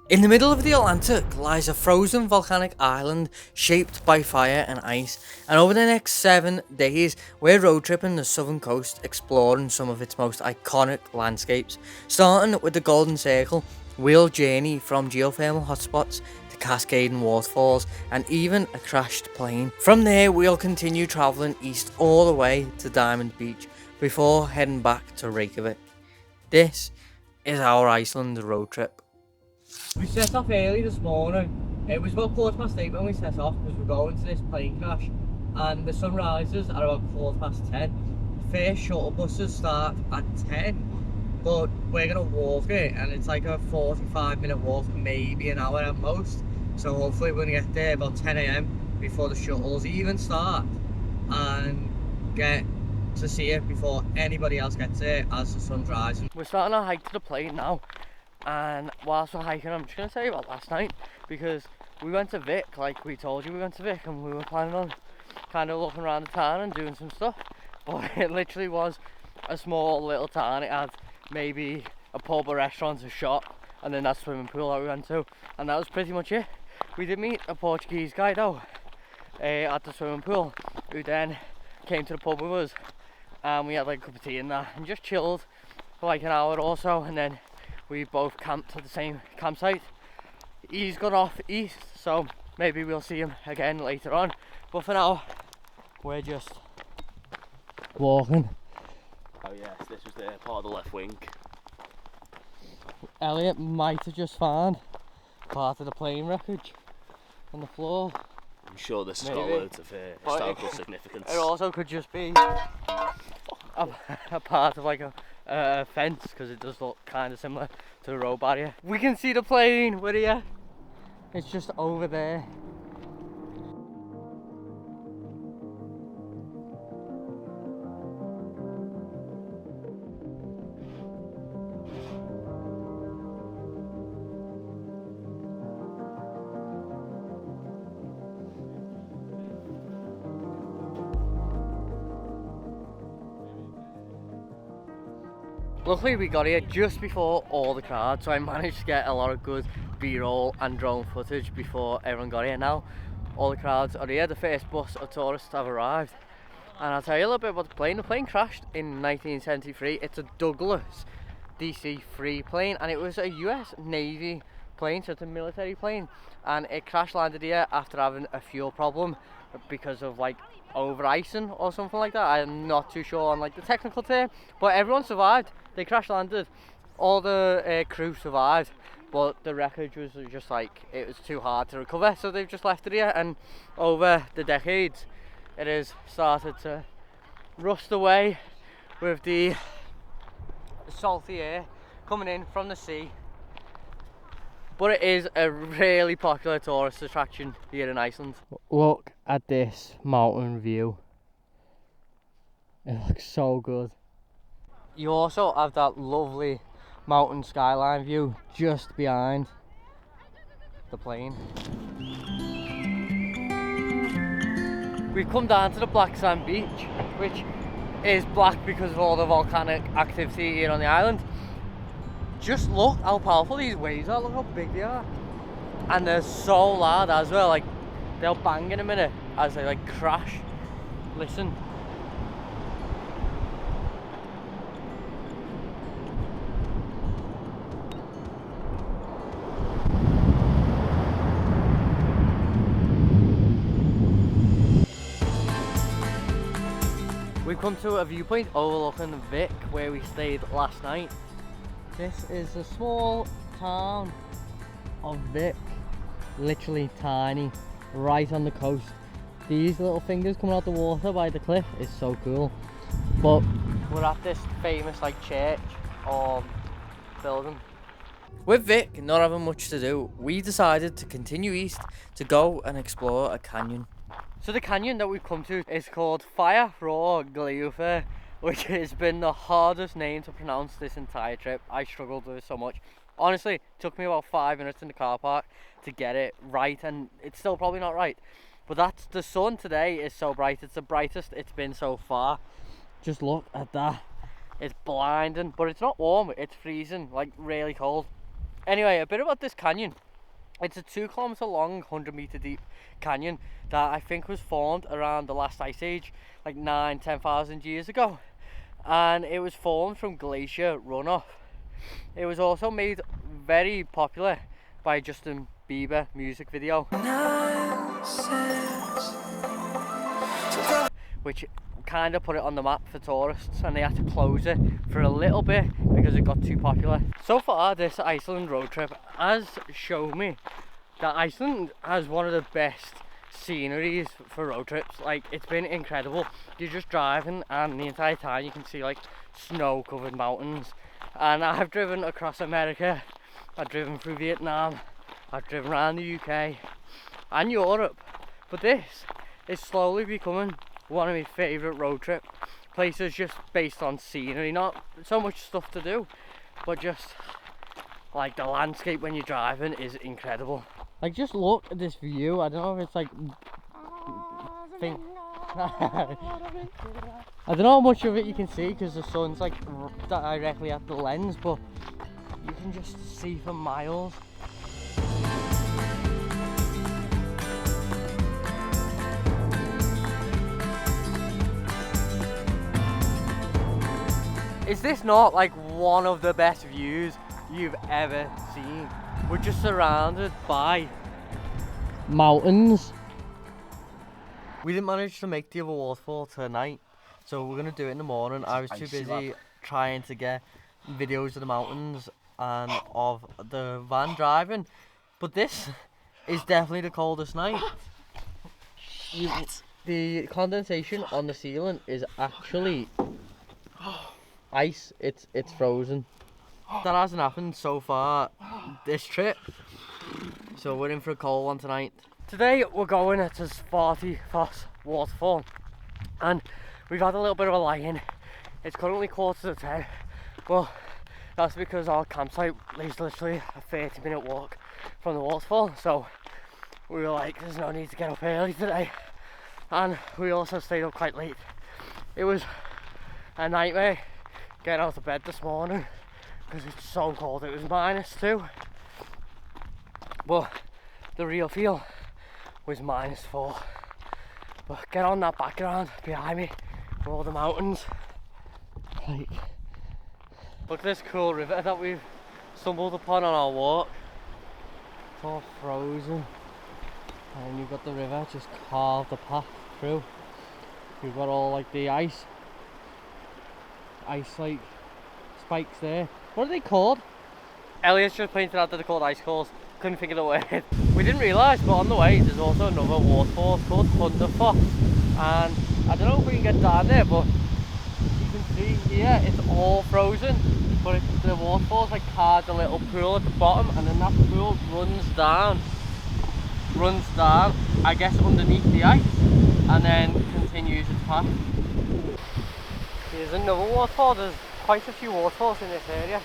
In the middle of the Atlantic lies a frozen volcanic island shaped by fire and ice, and over the next 7 days we're road tripping the southern coast, exploring some of its most iconic landscapes. Starting with the Golden Circle, we'll journey from geothermal hotspots to cascading waterfalls and even a crashed plane. From there we'll continue travelling east all the way to Diamond Beach before heading back to Reykjavik. This is our Iceland road trip. We set off early this morning. It was about 8:15 when we set off because we're going to this plane crash, and the sun rises at about 10:15. The first shuttle buses start at 10, but we're gonna walk it, and it's like a 45-minute walk, maybe an hour at most. So hopefully we're gonna get there about 10 AM before the shuttles even start, and get to see it before anybody else gets there as the sun's rising. We're starting our hike to the plane now. And whilst we're hiking, I'm just going to tell you about last night, because we went to Vic, like we told you we went to Vic, and we were planning on kind of looking around the town and doing some stuff, but it literally was a small little town. It had maybe a pub, a restaurant, a shop, and then that swimming pool that we went to, and that was pretty much it. We did meet a Portuguese guy though at the swimming pool, who then came to the pub with us, and we had like a cup of tea and that, and just chilled for like an hour or so, and then we both camped at the same campsite. He's gone off east, so maybe we'll see him again later on. But for now, we're just walking. Oh yes, this was the part of the left wing. Elliot might have just found part of the plane wreckage on the floor. I'm sure this has Maybe. got loads of historical significance. It also could just be a part of like a fence, because it does look kind of similar to the road barrier. We can see the plane, where are you? It's just over there. Luckily we got here just before all the crowd, so I managed to get a lot of good B-roll and drone footage before everyone got here. Now all the crowds are here. The first bus of tourists have arrived, and I'll tell you a little bit about the plane. The plane crashed in 1973. It's a Douglas DC-3 plane, and it was a US Navy plane, so it's a military plane, and it crash landed here after having a fuel problem because of like over icing or something like that. I'm not too sure on like the technical term, but everyone survived. They crash landed, all the crew survived, but the wreckage was just like, it was too hard to recover, so they've just left it here, and over the decades it has started to rust away with the salty air coming in from the sea. But it is a really popular tourist attraction here in Iceland. Look at this mountain view. It looks so good. You also have that lovely mountain skyline view just behind the plane. We've come down to the black sand beach, which is black because of all the volcanic activity here on the island. Just look how powerful these waves are, look how big they are. And they're so loud as well, like they'll bang in a minute as they like crash. Listen. We've come to a viewpoint overlooking Vic, where we stayed last night. This is a small town of Vic, literally tiny, right on the coast. These little fingers coming out the water by the cliff is so cool. But we're at this famous like church or building. With Vic not having much to do, we decided to continue east to go and explore a canyon. So the canyon that we've come to is called Fjaðrárgljúfur, which has been the hardest name to pronounce this entire trip. I struggled with it so much. Honestly, it took me about 5 minutes in the car park to get it right, and it's still probably not right. But that's, the sun today is so bright. It's the brightest it's been so far. Just look at that. It's blinding, but it's not warm, it's freezing, like really cold. Anyway, a bit about this canyon. It's a 2 kilometer long, 100 meter deep canyon that I think was formed around the last ice age, like 10,000 years ago. And it was formed from glacier runoff. It was also made very popular by Justin Bieber music video, which kind of put it on the map for tourists, and they had to close it for a little bit because it got too popular. So far, this Iceland road trip has shown me that Iceland has one of the best sceneries for road trips. Like, it's been incredible. You're just driving and the entire time you can see like snow covered mountains. And I've driven across America, I've driven through Vietnam, I've driven around the UK and Europe, but this is slowly becoming one of my favourite road trip places, just based on scenery. Not so much stuff to do, but just like the landscape when you're driving is incredible. Like, just look at this view. I don't know if it's like I don't know how much of it you can see because the sun's like directly at the lens, but you can just see for miles. Is this not like one of the best views you've ever seen? We're just surrounded by mountains. We didn't manage to make the other waterfall tonight, so we're gonna do it in the morning. I was too busy trying to get videos of the mountains and of the van driving, but this is definitely the coldest night. The condensation on the ceiling is actually ice. It's frozen. That hasn't happened so far this trip, so we're in for a cold one tonight. Today we're going to Svartifoss waterfall, and we've had a little bit of a lie-in. It's currently 10:15, but that's because our campsite is literally a 30-minute walk from the waterfall, so we were like, there's no need to get up early today. And we also stayed up quite late. It was a nightmare getting out of bed this morning because it's so cold. It was -2, but the real feel was -4. But get on that background behind me with all the mountains. Like, look at this cool river that we've stumbled upon on our walk. It's all frozen, and you've got the river just carved the path through. You've got all like the ice like spikes there. What are they called? Elliot's just pointed out that they're called icicles. Couldn't think of the word. We didn't realise, but on the way there's also another waterfall called Thunderfoss, and I don't know if we can get down there, but you can see here it's all frozen, but the waterfall's like carved a little pool at the bottom, and then that pool runs down, I guess underneath the ice, and then continues its path. Here's another waterfall. There's quite a few waterfalls in this area.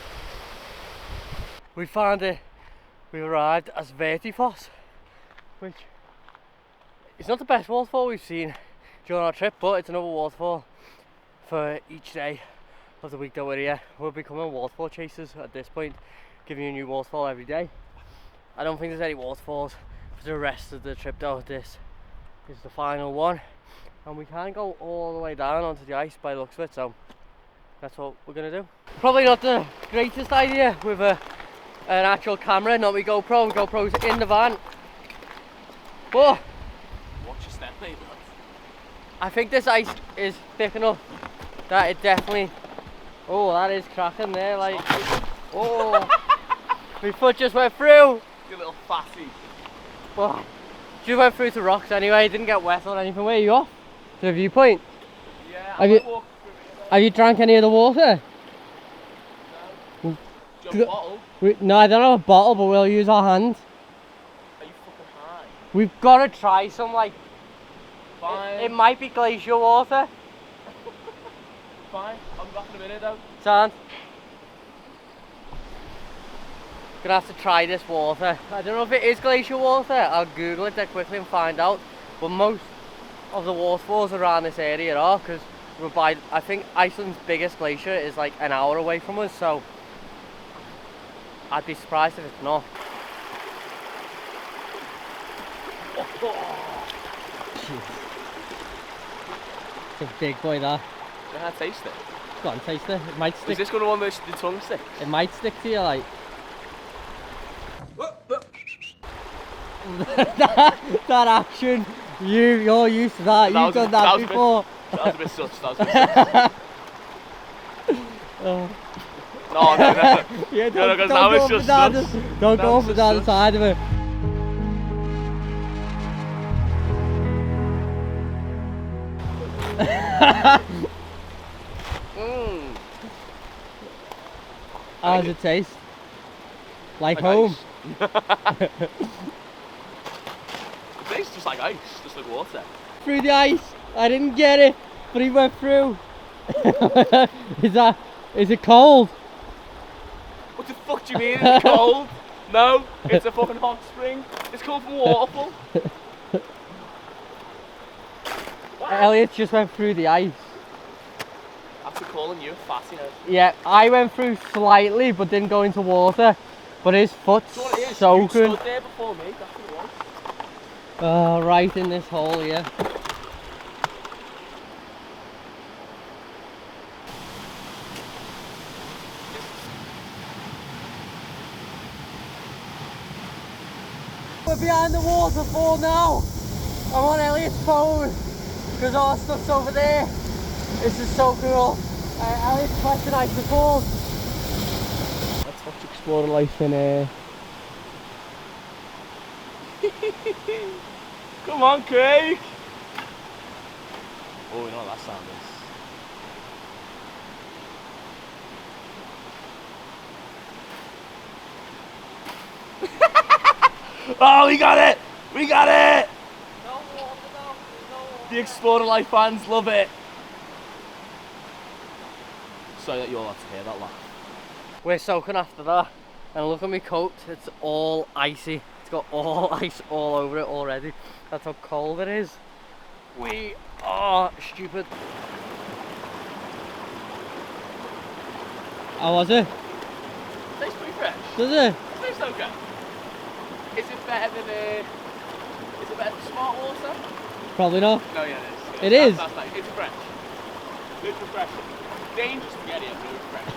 We found it. We arrived at Svartifoss, which is not the best waterfall we've seen during our trip, but it's another waterfall for each day of the week that we're here. We're becoming waterfall chasers at this point, giving you a new waterfall every day. I don't think there's any waterfalls for the rest of the trip though. This is the final one, and we can't go all the way down onto the ice by the looks of it, so that's what we're going to do. Probably not the greatest idea with an actual camera, not my GoPro. GoPro's in the van. But watch your step, mate. I think this ice is thick enough that it definitely... Oh, that is cracking there, like... Oh, my foot just went through. You little fatty. But just went through to rocks anyway, didn't get wet or anything. Where are you off? To the viewpoint? Yeah, have you drank any of the water? No. Do you have a bottle? No, I don't have a bottle, but we'll use our hands. Are you fucking high? We've got to try some, like... Fine. It might be glacier water. Fine. I'll be back in a minute though. Sound. Gonna have to try this water. I don't know if it is glacier water. I'll Google it dead quickly and find out. But most of the waterfalls around this area are, because we're by... I think Iceland's biggest glacier is like an hour away from us, so... I'd be surprised if it's not. It's a big boy, that. You can't taste it. Go on, taste it. It might stick. Is this going to want the tongue stick? It might stick to you, like. that action, you're used to that. You've done that before. That was a bit sus. That was a bit sus. No. Yeah, don't go for that. Don't go for the other side of it. How does it taste? Like home? It tastes just like ice, just like water. Through the ice. I didn't get it, but he went through. Is it cold? What the fuck do you mean it's cold? No, it's a fucking hot spring. It's called from waterfall. Elliot just went through the ice. After calling you a fatty head. Yeah, I went through slightly but didn't go into water. But his foot's soaking. You stood there before me, that's what it was. Right in this hole here. We're behind the waterfall now. I'm on Elliot's phone because our stuff's over there. This is so cool. Elliot's collecting icicles. Let's watch Explore Life in here. Come on, Craig. Oh, you know what that sound is. Oh, we got it! We got it! No water though. No water. The Explorer Life fans love it. Sorry that you all have to hear that laugh. We're soaking after that, and look at my coat, it's all icy. It's got all ice all over it already. That's how cold it is. We are stupid. How was it? Tastes pretty fresh. Does it? Tastes okay. Is it better than smart water? Probably not. No, yeah, it is. It is? That's nice. It's fresh. It's refreshing. Dangerous to get it, but it's fresh.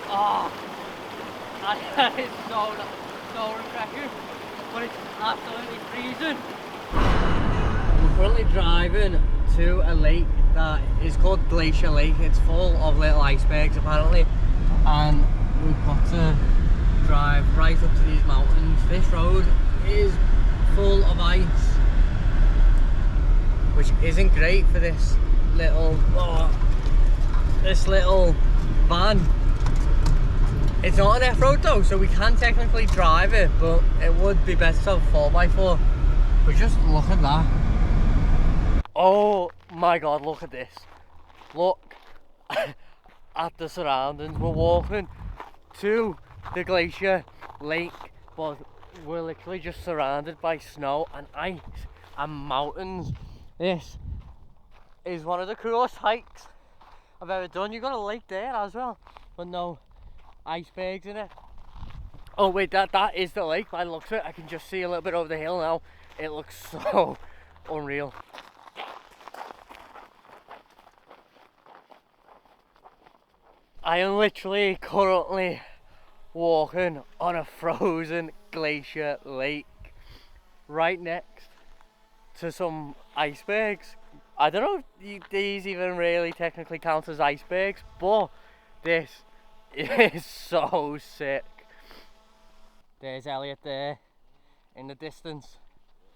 Oh, that is so refreshing, but it's absolutely freezing. We're currently driving to a lake that is called Glacier Lake. It's full of little icebergs apparently, and we've got to drive right up to these mountains. This road is full of ice, which isn't great for this little van. It's not an F-road though, so we can technically drive it, but it would be better to have a 4x4. But just look at that. Oh my god, look at this. Look at the surroundings. We're walking to the Glacier Lake, but we're literally just surrounded by snow and ice and mountains. This is one of the coolest hikes I've ever done. You've got a lake there as well, but no icebergs in it. Oh wait, that is the lake by the looks of it. I can just see a little bit over the hill now. It looks so unreal. I am literally currently walking on a frozen glacier lake right next to some icebergs. I don't know if these even really technically count as icebergs, but this is so sick. There's Elliot there in the distance.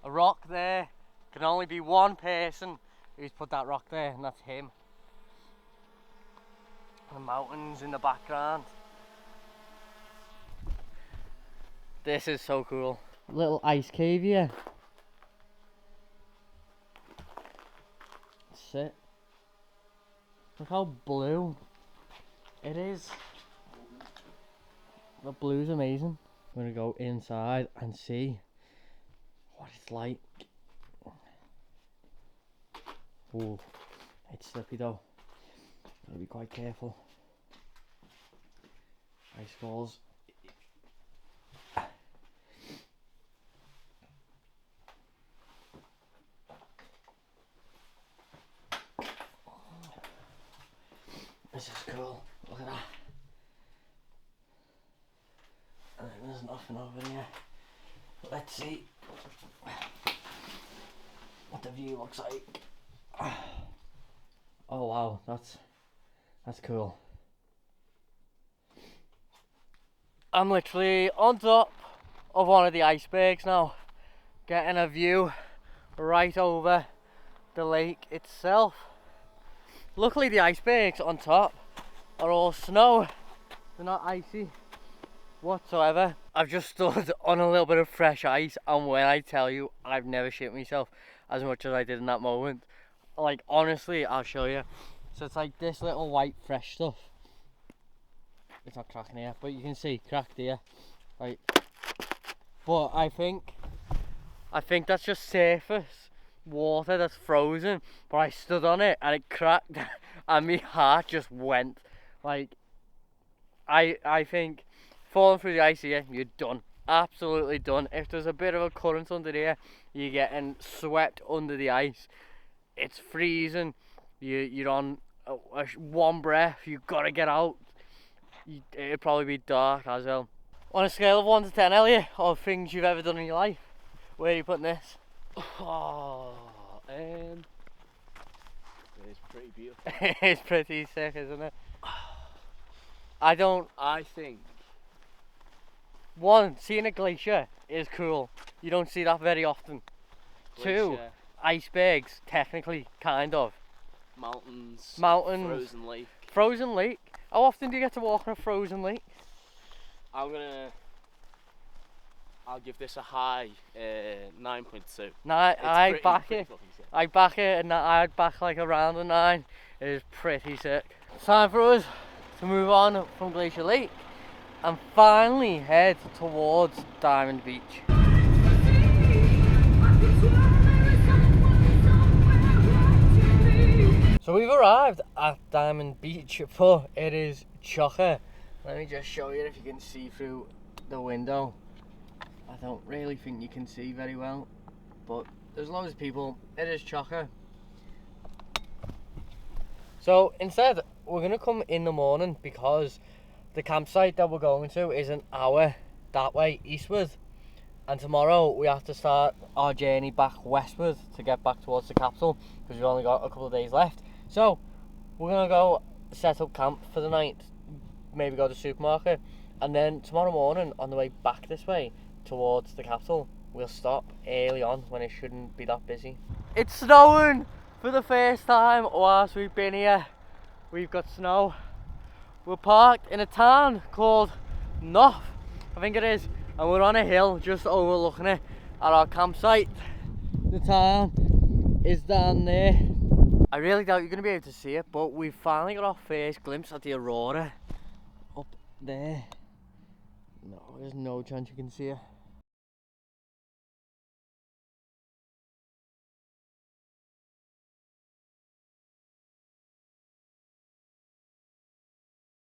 A rock there. Can only be one person who's put that rock there, and that's him. The mountains in the background. This is so cool. Little ice cave here. That's it. Look how blue it is. The blue's amazing. I'm gonna go inside and see what it's like. Ooh, it's slippy though. Gotta be quite careful. Ice falls. This is cool. Look at that. And there's nothing over here. Let's see what the view looks like. Oh wow, that's cool. I'm literally on top of one of the icebergs now, getting a view right over the lake itself. Luckily the icebergs on top are all snow, they're not icy whatsoever. I've just stood on a little bit of fresh ice, and when I tell you, I've never shit myself as much as I did in that moment. Like, honestly, I'll show you. So it's like this little white fresh stuff. It's not cracking here, but you can see cracked here. Right. But I think that's just surface water that's frozen, but I stood on it and it cracked and my heart just went. Like, I think falling through the ice here, you're done. Absolutely done. If there's a bit of a current under here, you're getting swept under the ice. It's freezing. You're on one breath. You've got to get out. It'd probably be dark as well. On a scale of 1 to 10, Elliot, of things you've ever done in your life, where are you putting this? Oh, it's pretty beautiful. It's pretty sick, isn't it? I think 1, seeing a glacier is cool. You don't see that very often. glacier, 2, icebergs, technically, kind of. mountains, Mountains. Frozen lake. How often do you get to walk on a frozen lake? I'll give this a high 9.2. I'd back it, and I'd back like around a 9. It is pretty sick. It's time for us to move on from Glacier Lake and finally head towards Diamond Beach. So we've arrived at Diamond Beach, but it is chocker. Let me just show you if you can see through the window. I don't really think you can see very well, but there's loads of people. It is chocker. So instead, we're gonna come in the morning because the campsite that we're going to is an hour that way eastward, and tomorrow we have to start our journey back westward to get back towards the capital because we've only got a couple of days left. So we're gonna go set up camp for the night, maybe go to the supermarket, and then tomorrow morning on the way back this way towards the capital, we'll stop early on when it shouldn't be that busy. It's snowing for the first time whilst we've been here. We've got snow. We're parked in a town called Noff, I think it is, and we're on a hill just overlooking it at our campsite. The town is down there. I really doubt you're going to be able to see it, but we've finally got our first glimpse at the aurora up there. No, there's no chance you can see it.